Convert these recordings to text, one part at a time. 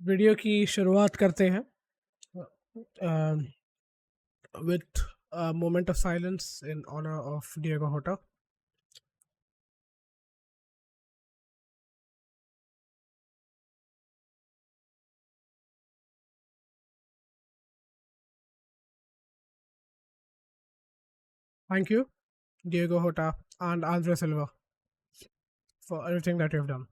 Video की शुरुआत करते हैं with moment of silence in honour of Diego Jota. Thank you, Diego Jota and Andres Silva, for everything that you've done.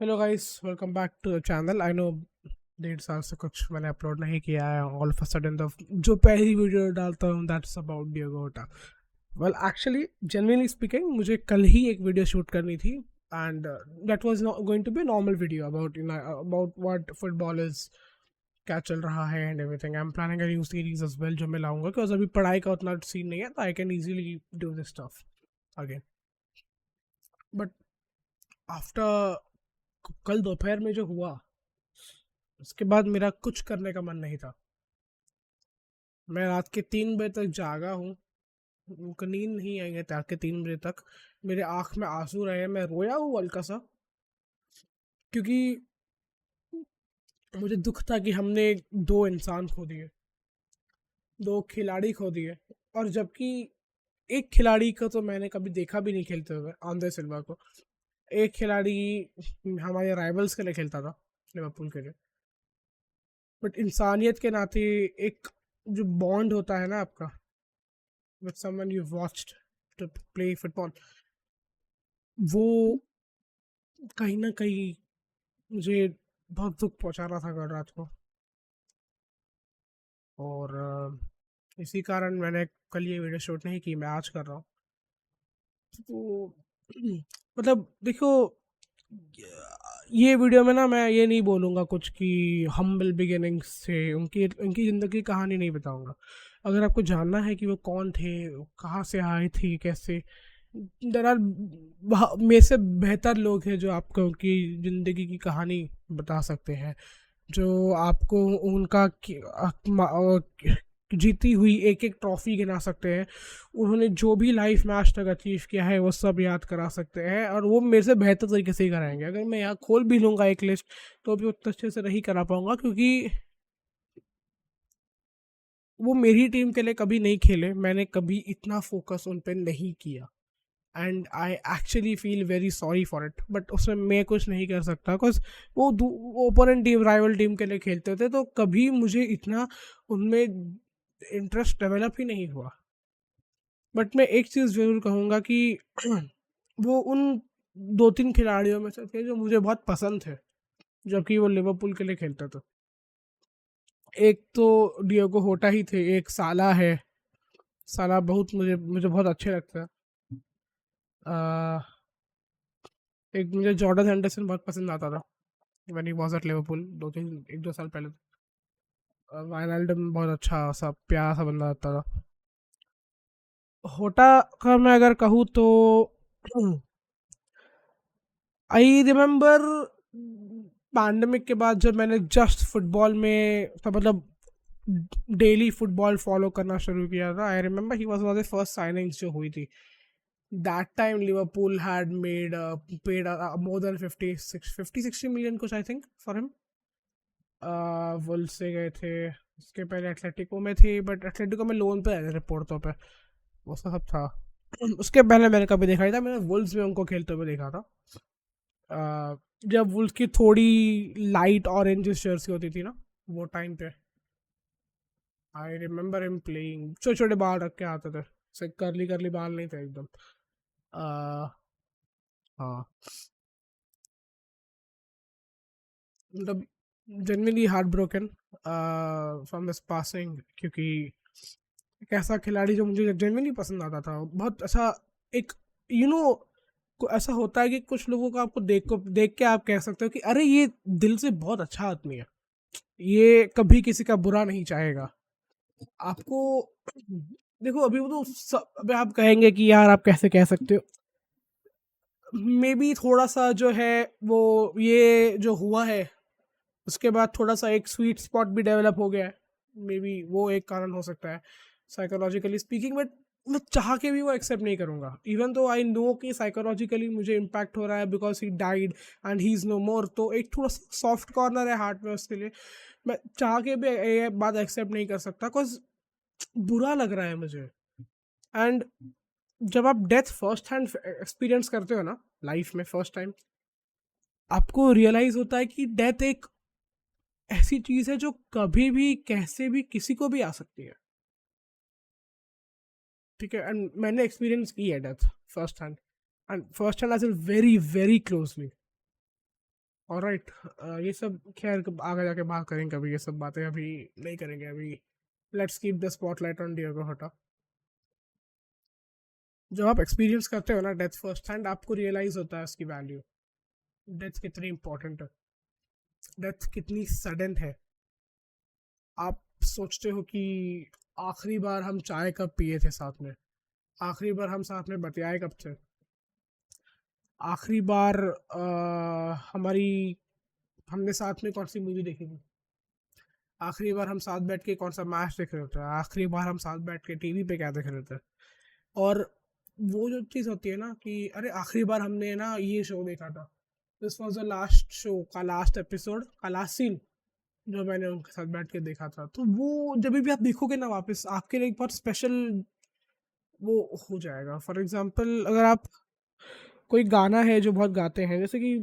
Hello guys, welcome back to the channel. I know 1.5 साल से कुछ मैंने upload नहीं किया है. All of a sudden जो पहली video डालता हूँ that's about Diego Jota. Well actually genuinely speaking मुझे कल ही एक वीडियो शूट करनी थी and that was not going to be normal video about what football is, क्या चल रहा है and everything. I am planning a new series as well जो मैं लाऊंगा, बिकॉज अभी पढ़ाई का उतना सीन नहीं है, तो I can easily do this stuff again. But after कल दोपहर में जो हुआ, उसके बाद मेरा कुछ करने का मन नहीं था. मैं रात के 3 बजे तक जागा हूँ. उनको नींद नहीं आएंगे रात के 3 बजे तक. मेरे आँख में आंसू रहे हैं. मैं रोया हूँ हल्का सा, क्योंकि मुझे दुख था कि हमने 2 इंसान खो दिए, 2 खिलाड़ी खो दिए. और जबकि एक खिलाड़ी को तो मैंने कभी देखा भी नहीं खेलते हुए, आंद्रे सिल्वा को. एक खिलाड़ी हमारे राइवल्स के लिए खेलता था, लिवरपूल के लिए. बट इंसानियत के नाते एक जो बॉन्ड होता है ना आपका with someone you watched to play football, वो कहीं ना कहीं मुझे बहुत दुख पहुंचा रहा था कल रात को. और इसी कारण मैंने कल ये वीडियो शूट नहीं की, मैं आज कर रहा हूँ. तो मतलब देखो, ये वीडियो में ना मैं ये नहीं बोलूँगा कुछ कि हम्बल बिगिनिंग्स से उनकी उनकी ज़िंदगी की कहानी नहीं बताऊँगा. अगर आपको जानना है कि वो कौन थे, कहाँ से आए थे, कैसे, देर आर में से बेहतर लोग हैं जो आपको उनकी ज़िंदगी की कहानी बता सकते हैं, जो आपको उनका जीती हुई एक एक ट्रॉफी गिना सकते हैं. उन्होंने जो भी लाइफ में आज तक अचीव किया है वो सब याद करा सकते हैं, और वो मेरे से बेहतर तरीके से ही कराएंगे. अगर मैं यहाँ खोल भी लूँगा एक लिस्ट, तो भी उतना अच्छे से नहीं करा पाऊँगा, क्योंकि वो मेरी टीम के लिए कभी नहीं खेले. मैंने कभी इतना फोकस उन पर नहीं किया, and I actually feel very sorry for it. But उसमें मैं कुछ नहीं कर सकता, बिकॉज वो ओपोनेंट टीम, राइवल टीम के लिए खेलते थे, तो कभी मुझे इतना उनमें इंटरेस्ट डेवलप ही नहीं हुआ. बट मैं एक चीज़ ज़रूर कहूँगा कि वो उन 2-3 खिलाड़ियों में से थे जो मुझे बहुत पसंद थे, जबकि वो लिवरपूल के लिए खेलते थे. एक तो डिएगो होटा ही थे, एक साला है. साला बहुत मुझे मुझे बहुत अच्छे लगता है. एक मुझे जॉर्डन हेंडरसन बहुत पसंद आता था when he was at Liverpool, 1-2 साल पहले. वाइनल्डम बहुत अच्छा सा प्यारा सा बंदा लगता था. होटा का मैं अगर कहूँ तो आई रिमेम्बर पैंडमिक के बाद जब मैंने जस्ट फुटबॉल में तो मतलब डेली फुटबॉल फॉलो करना शुरू किया था. I remember he was one of the first signings जो हुई थी. That time Liverpool had made paid more than 50-60 million कुछ, I think, for him. Wolves से गए थे. उसके पहले एथलेटिको में थे, बट एथलेटिको में लोन पे आए थे पोर्टो पे. वो सब था. उसके पहले मैंने कभी देखा नहीं था. मैंने वुल्स में उनको खेलते हुए देखा था. जब वुल्स की थोड़ी लाइट ऑरेंज जर्सी होती थी ना, वो टाइम पे आई रिमेम्बर हिम प्लेइंग. छोटे छोटे बाल रख के आते थे, से करली करली बाल नहीं थे एकदम. हाँ, मतलब generally heart broken from this passing, क्योंकि एक ऐसा खिलाड़ी जो मुझे जनरली पसंद आता था. बहुत ऐसा एक यू नो ऐसा होता है कि कुछ लोगों को आपको देख के आप कह सकते हो कि अरे ये दिल से बहुत अच्छा आदमी है, ये कभी किसी का बुरा नहीं चाहेगा. आपको देखो, अभी वो तो अभी आप कहेंगे कि यार आप कैसे कह सकते हो. मे बी थोड़ा सा जो है वो ये जो हुआ है, उसके बाद थोड़ा सा एक स्वीट स्पॉट भी डेवलप हो गया है. मे बी वो एक कारण हो सकता है, साइकोलॉजिकली स्पीकिंग. बट मैं चाह के भी वो एक्सेप्ट नहीं करूँगा, इवन तो आई नो कि साइकोलॉजिकली मुझे इम्पैक्ट हो रहा है because he died and he is no more, तो एक थोड़ा सा सॉफ्ट कॉर्नर है हार्ट में उसके लिए। मैं चाह के भी ये बात एक्सेप्ट नहीं कर सकता बिकॉज बुरा लग रहा है मुझे। एंड जब आप डेथ फर्स्ट हैंड एक्सपीरियंस करते हो ना लाइफ में फर्स्ट टाइम, आपको रियलाइज होता है कि डेथ एक ऐसी चीज है जो कभी भी कैसे भी किसी को भी आ सकती है। ठीक है, एंड मैंने एक्सपीरियंस की है death first hand, and first hand as very very closely. Alright, ये सब खैर आगे जाके बात करेंगे कभी, ये सब बातें अभी नहीं करेंगे अभी। Let's keep the spotlight on Diego हटा। जब आप एक्सपीरियंस करते हो ना डेथ फर्स्ट हैंड, आपको रियलाइज होता है उसकी वैल्यू, डेथ कितनी इंपॉर्टेंट है, डेथ कितनी सडन है। आप सोचते हो कि आखिरी बार हम चाय कब पिए थे साथ में, आखिरी बार हम साथ में बतियाए कब थे, आखिरी बार हमारी हमने साथ में कौन सी मूवी देखी थी, आखिरी बार हम साथ बैठ के कौन सा मैच देख रहे थे, आखिरी बार हम साथ बैठ के टीवी पे क्या देख रहे थे। और वो जो चीज़ होती है ना कि अरे आखिरी बार हमने ना ये शो देखा था, this was the last show का लास्ट एपिसोड का लास्ट सीन जो मैंने उनके साथ बैठ के देखा था। तो वो जब भी आप देखोगे ना वापस, आपके लिए एक बहुत स्पेशल वो हो जाएगा। फॉर एग्जाम्पल अगर आप कोई गाना है जो बहुत गाते हैं, जैसे कि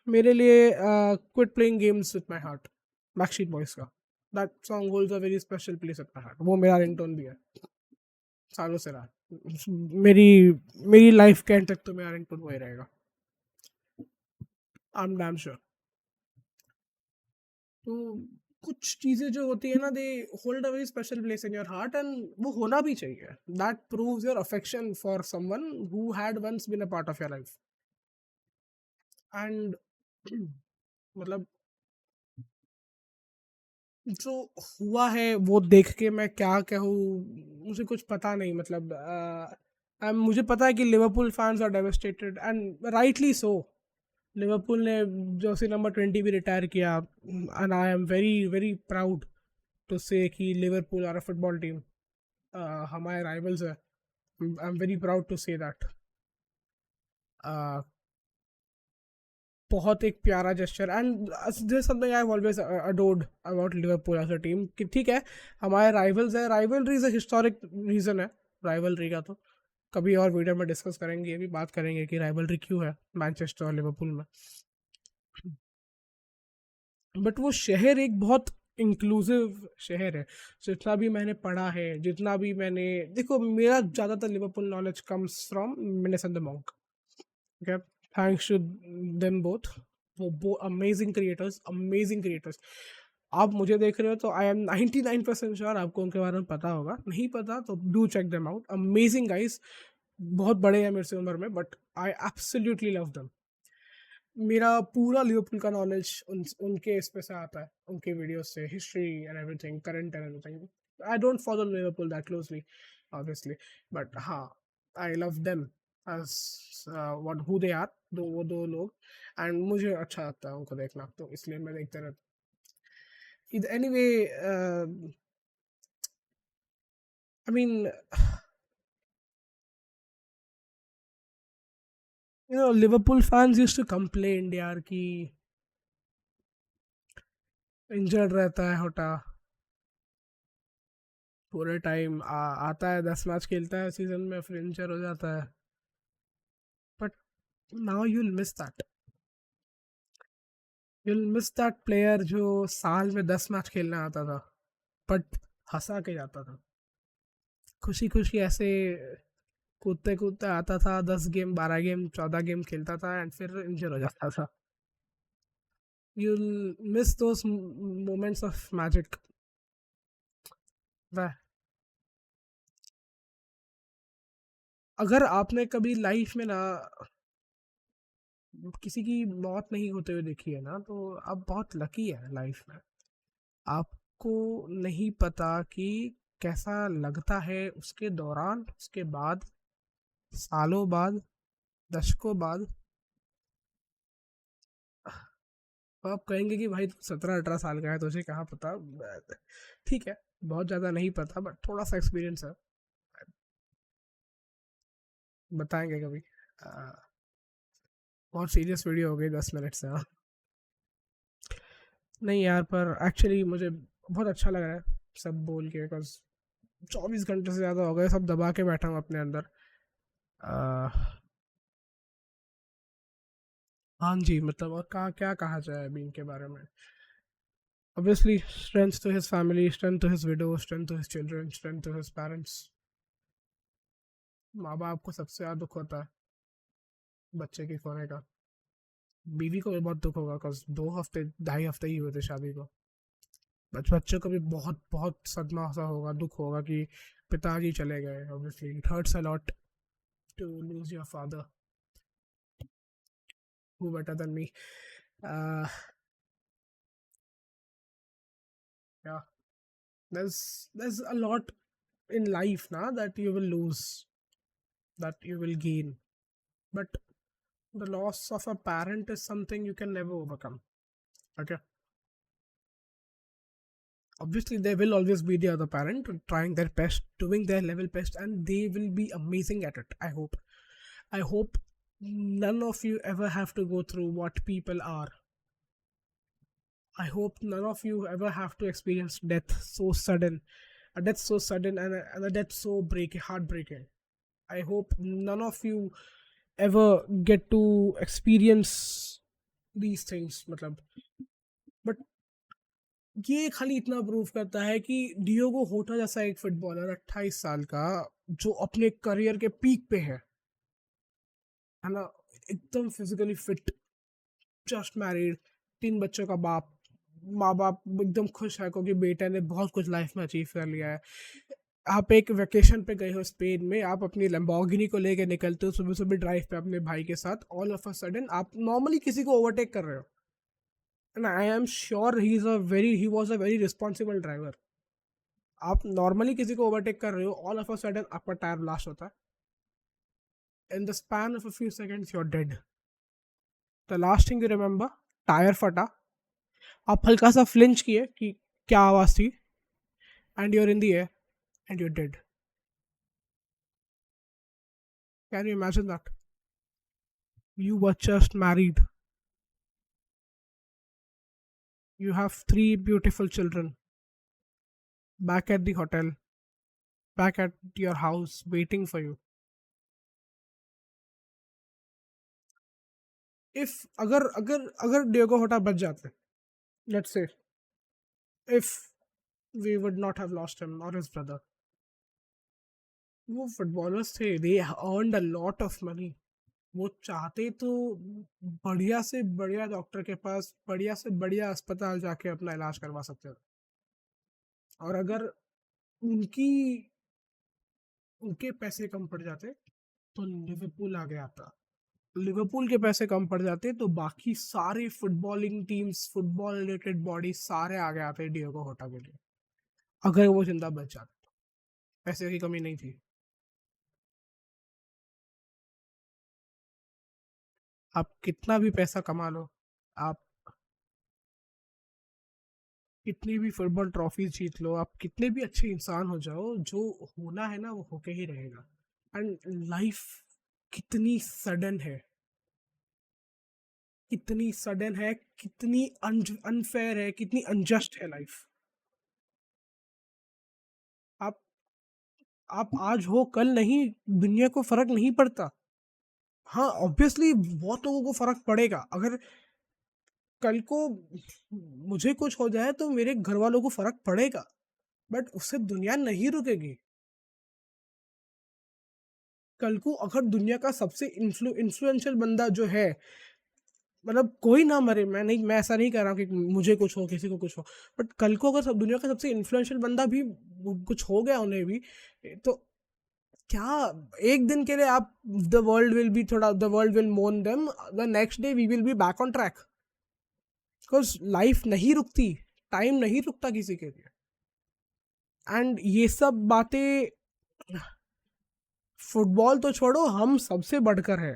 मेरे लिए quit playing games with my heart, Backstreet Boys का, that song holds a very special place at my heart. वो मेरा रिंगटोन भी है, सालों से रहा। मेरी मेरी लाइफ के एंड तक तो मेरा रिंगटोन वही रहेगा, आई एम डैम श्योर। तो कुछ चीज़ें जो होती है ना, they hold a very special place in your heart, and वो होना भी चाहिए। That proves your affection for someone who had once been a part of your life. And मतलब जो हुआ है वो देख के मैं क्या कहूँ, मुझे कुछ पता नहीं। मतलब मुझे पता है कि Liverpool fans are devastated and rightly so. Liverpool ने जर्सी नंबर 20 भी रिटायर किया, and I am very very proud to say कि Liverpool are a football team, हमारे राइवल्स है। I am very proud to say that. बहुत एक प्यारा gesture, and this something I have always adored about Liverpool as a team कि ठीक है हमारे राइवल्स है, rivalry is a historic reason है राइवलरी का। तो कभी और वीडियो में डिस्कस करेंगे, ये भी बात करेंगे कि राइवलरी क्यों है मैनचेस्टर और लिवरपूल में। बट वो शहर एक बहुत इंक्लूसिव शहर है। जितना भी मैंने पढ़ा है, जितना भी मैंने, देखो मेरा ज़्यादातर लिवरपूल नॉलेज कम्स फ्रॉम मिनेसन the monk. Okay, thanks to them both, वो अमेजिंग क्रिएटर्स, अमेजिंग क्रिएटर्स। आप मुझे देख रहे हो तो आई एम 99% श्योर आपको उनके बारे में पता होगा, नहीं पता तो do check them out, amazing guys. बहुत बड़े हैं मेरे से उम्र में, but I absolutely love them. मेरा पूरा लिवरपूल का नॉलेज उनके इस पे से आता है, उनके वीडियोस से, history and everything, current and everything. I don't follow Liverpool that closely obviously, but हाँ, I love them as what who they are, though वो दो लोग। एंड मुझे अच्छा लगता है उनको देखना, तो इसलिए मैं देखता रहता। Anyway, I mean you know Liverpool fans used to complain यार कि इंजर्ड रहता है होटा पूरे टाइम, आता है 10 मैच खेलता है सीजन में, फिर इंजर हो जाता है। But now you'll miss that player जो साल में 10 मैच खेलने आता था, बट हंसा के जाता था, खुशी खुशी ऐसे कूदते कूदते आता था, 10 गेम 12 गेम 14 गेम खेलता था एंड फिर इंजर हो जाता था। You'll miss those moments of magic. अगर आपने कभी लाइफ में ना किसी की मौत नहीं होते हुए देखी है ना, तो आप बहुत लकी है लाइफ में। आपको नहीं पता कि कैसा लगता है उसके दौरान, उसके बाद, सालों बाद, दशकों बाद। तो आप कहेंगे कि भाई 17-18 साल का है, तुझे कहाँ पता। ठीक है, बहुत ज़्यादा नहीं पता, बट थोड़ा सा एक्सपीरियंस है। बताएंगे कभी। बहुत सीरियस वीडियो हो गई 10 मिनट से। हाँ नहीं यार, पर एक्चुअली मुझे बहुत अच्छा लग रहा है सब बोल के, बिकॉज 24 घंटे से ज़्यादा हो गए सब दबा के बैठा हूँ अपने अंदर। आ, हाँ जी, मतलब और कहा क्या कहा जाए अभी इनके बारे में। Obviously, strength to his family, strength to his widow, strength to his children, strength to his parents. माँ बाप को सबसे ज़्यादा दुख होता है बच्चे के खोने का। बीवी को भी बहुत दुख होगा, बिकॉज 2 हफ्ते 2.5 हफ्ते ही हुए थे शादी को। बच्चों को भी बहुत बहुत सदमा सा होगा, दुख होगा कि पिताजी चले गए। Obviously it hurts a lot to lose your father, who better than me. या there's a lot in life now that you will lose, that you will gain, but the loss of a parent is something you can never overcome. Okay, obviously there will always be the other parent trying their best, doing their level best, and they will be amazing at it. I hope none of you ever have to go through what people are. I hope none of you ever have to experience death so sudden, a death so sudden, and a death so heartbreaking. I hope none of you ever get to experience these things, मतलब। But ये खाली इतना prove करता है कि Diogo होटा जैसा एक footballer 28 साल का, जो अपने करियर के पीक पे है ना, एकदम फिजिकली फिट, जस्ट मैरिड, 3 बच्चों का बाप, माँ बाप एकदम खुश है क्योंकि बेटे ने बहुत कुछ लाइफ में अचीव कर लिया है। आप एक वेकेशन पे गए हो स्पेन में, आप अपनी लैम्बोर्गिनी को लेके निकलते हो सुबह सुबह ड्राइव पे अपने भाई के साथ, ऑल ऑफ अ सडन आप नॉर्मली किसी को ओवरटेक कर रहे हो, and I am sure he was a very responsible driver. आप नॉर्मली किसी को ओवरटेक कर रहे हो, ऑल ऑफ अ सडन आपका टायर ब्लास्ट होता है, in the span of a few seconds you are dead. The last thing you remember, tyre फटा, आप हल्का सा फ्लिंच किए कि क्या आवाज थी, and you're in the air and you're dead. Can you imagine that? You were just married. You have 3 beautiful children back at the hotel, back at your house, waiting for you. If अगर Diogo होटा बच जाते, let's say, if we would not have lost him or his brother, वो footballers थे, they earned a lot of money. वो चाहते तो बढ़िया से बढ़िया डॉक्टर के पास, बढ़िया से बढ़िया अस्पताल जाके अपना इलाज करवा सकते थे, और अगर उनकी उनके पैसे कम पड़ जाते तो लिवरपूल आगे आता, लिवरपूल के पैसे कम पड़ जाते तो बाकी सारे footballing teams, football related body सारे आगे आते डियोगो होटा के लिए, अगर वो जिंदा बच जाते तो। पैसे की कमी नहीं थी। आप कितना भी पैसा कमा लो, आप कितनी भी फुटबॉल ट्रॉफी जीत लो, आप कितने भी अच्छे इंसान हो जाओ, जो होना है ना वो होके ही रहेगा। एंड लाइफ कितनी सडन है, कितनी सडन है, कितनी अनफेयर है, कितनी अनजस्ट है लाइफ। आप आप आज हो कल नहीं, दुनिया को फर्क नहीं पड़ता। हाँ ऑब्वियसली बहुत लोगों को फर्क पड़ेगा, अगर कल को मुझे कुछ हो जाए तो मेरे घर वालों को फर्क पड़ेगा, बट उससे दुनिया नहीं रुकेगी। कल को अगर दुनिया का सबसे इन्फ्लुएंशियल बंदा जो है, मतलब कोई ना मरे, मैं ऐसा नहीं कह रहा हूँ कि मुझे कुछ हो किसी को कुछ हो, बट कल को अगर सब दुनिया का सबसे इन्फ्लुएंशियल बंदा भी कुछ हो गया उन्हें भी, तो क्या एक दिन के लिए आप, द वर्ल्ड विल मोन them, the next day we will be back on track, because life नहीं रुकती, टाइम नहीं रुकता किसी के लिए। एंड ये सब बातें फुटबॉल तो छोड़ो, हम सबसे बढ़कर है।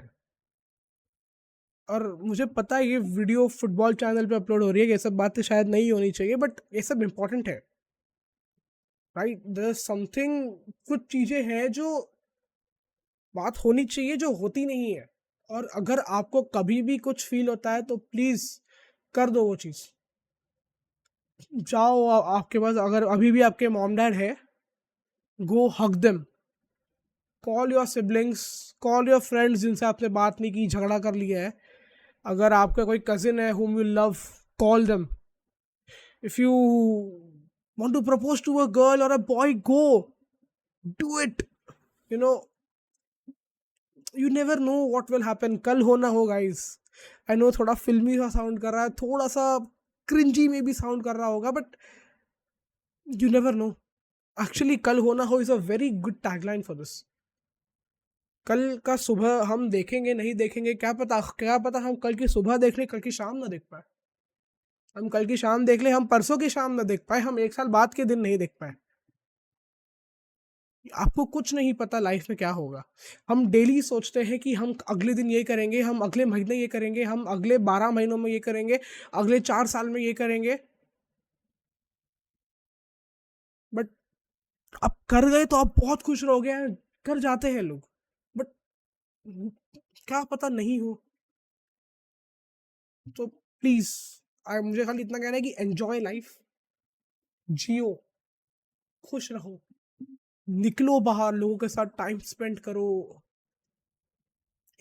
और मुझे पता है ये वीडियो फुटबॉल चैनल पे अपलोड हो रही है, ये सब बातें शायद नहीं होनी चाहिए, बट ये सब इम्पोर्टेंट है, राइट? देयर समथिंग, कुछ चीज़ें हैं जो बात होनी चाहिए जो होती नहीं है। और अगर आपको कभी भी कुछ फील होता है तो प्लीज कर दो वो चीज। जाओ, आपके पास अगर अभी भी आपके मॉम डैड है, go hug them, call your siblings, call your friends जिनसे आपने बात नहीं की, झगड़ा कर लिया है। अगर आपका कोई कजिन है whom you love, call them. If you want to propose to a girl or a boy, go do it. You know, you never know what will happen. कल हो ना हो गाइस। आई नो थोड़ा फिल्मी सा sound कर रहा है, थोड़ा सा क्रिंजी में भी साउंड कर रहा होगा, but you never know. Actually कल हो ना हो is a very good tagline for this. कल का सुबह हम देखेंगे नहीं देखेंगे, क्या पता हम कल की सुबह देख लें, कल की शाम ना देख पाए। हम कल की शाम देख ले, हम परसों की शाम ना देख पाए, हम एक साल बाद के दिन नहीं देख पाए। आपको कुछ नहीं पता लाइफ में क्या होगा। हम डेली सोचते हैं कि हम अगले दिन ये करेंगे, हम अगले महीने ये करेंगे, हम अगले 12 महीनों में ये करेंगे, अगले 4 साल में ये करेंगे, बट आप कर गए तो आप बहुत खुश रहोगे। कर जाते हैं लोग, बट क्या पता नहीं हो। तो प्लीज, मुझे खाली इतना कहना है कि एंजॉय लाइफ, जियो, खुश रहो, निकलो बाहर, लोगों के साथ टाइम स्पेंड करो।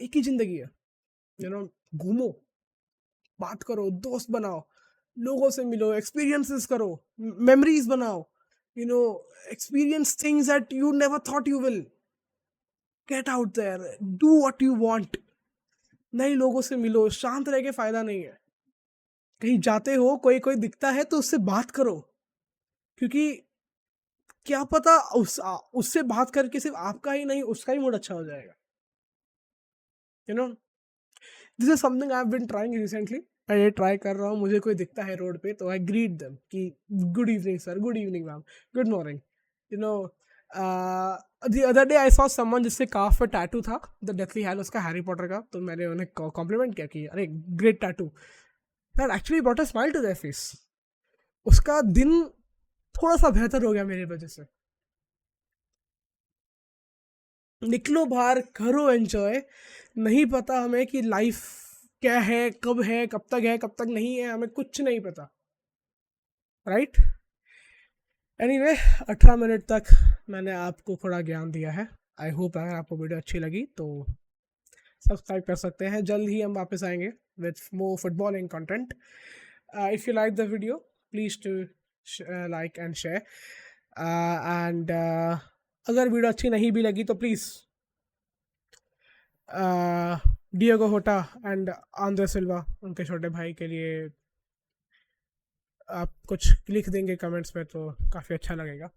एक ही जिंदगी है, यू नो, घूमो, बात करो, दोस्त बनाओ, लोगों से मिलो, एक्सपीरियंसेस करो, मेमोरीज बनाओ, you know, experience things that you never thought you will. Get out there, do what you want, नए लोगों से मिलो। शांत रह के फायदा नहीं है। कहीं जाते हो, कोई कोई दिखता है तो उससे बात करो, क्योंकि क्या पता उससे बात करके सिर्फ आपका ही नहीं उसका ही मूड अच्छा हो जाएगा। You know, this is something I have been trying recently. मैं ये ट्राई कर रहा हूँ, मुझे कोई दिखता है रोड पे तो आई ग्रीट देम कि good evening sir, good evening ma'am, good morning. You know, the other day I saw someone जिससे काफ पे टैटू था, द डेथली हैल, उसका हैरी पॉटर का, तो मैंने उन्हें कॉम्प्लीमेंट किया कि अरे great tattoo, that actually brought a smile to their face. उसका दिन थोड़ा सा बेहतर हो गया मेरी वजह से। निकलो बाहर, करो एंजॉय। नहीं पता हमें कि लाइफ क्या है, कब तक है, कब तक नहीं है, हमें कुछ नहीं पता, राइट। एनीवे, 18 मिनट तक मैंने आपको थोड़ा ज्ञान दिया है। आई होप अगर आपको वीडियो अच्छी लगी तो सब्सक्राइब कर सकते हैं। जल्द ही हम वापस आएंगे with more footballing content. If you like the video, please to like and share. And अगर वीडियो अच्छी नहीं भी लगी तो please Diogo Jota and André Silva, उनके छोटे भाई के लिए आप कुछ लिख देंगे कमेंट्स में तो काफ़ी अच्छा लगेगा।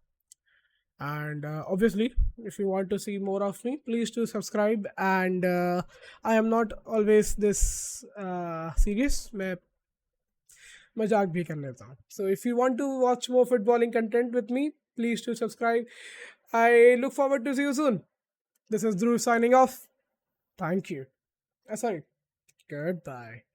And obviously, if you want to see more of me, please do subscribe. And I am not always this serious, मैं मजाक भी कर लेता हूँ। So if you want to watch more footballing content with me, please do subscribe. I look forward to see you soon. This is Dhruv signing off. Thank you. Sorry. Goodbye.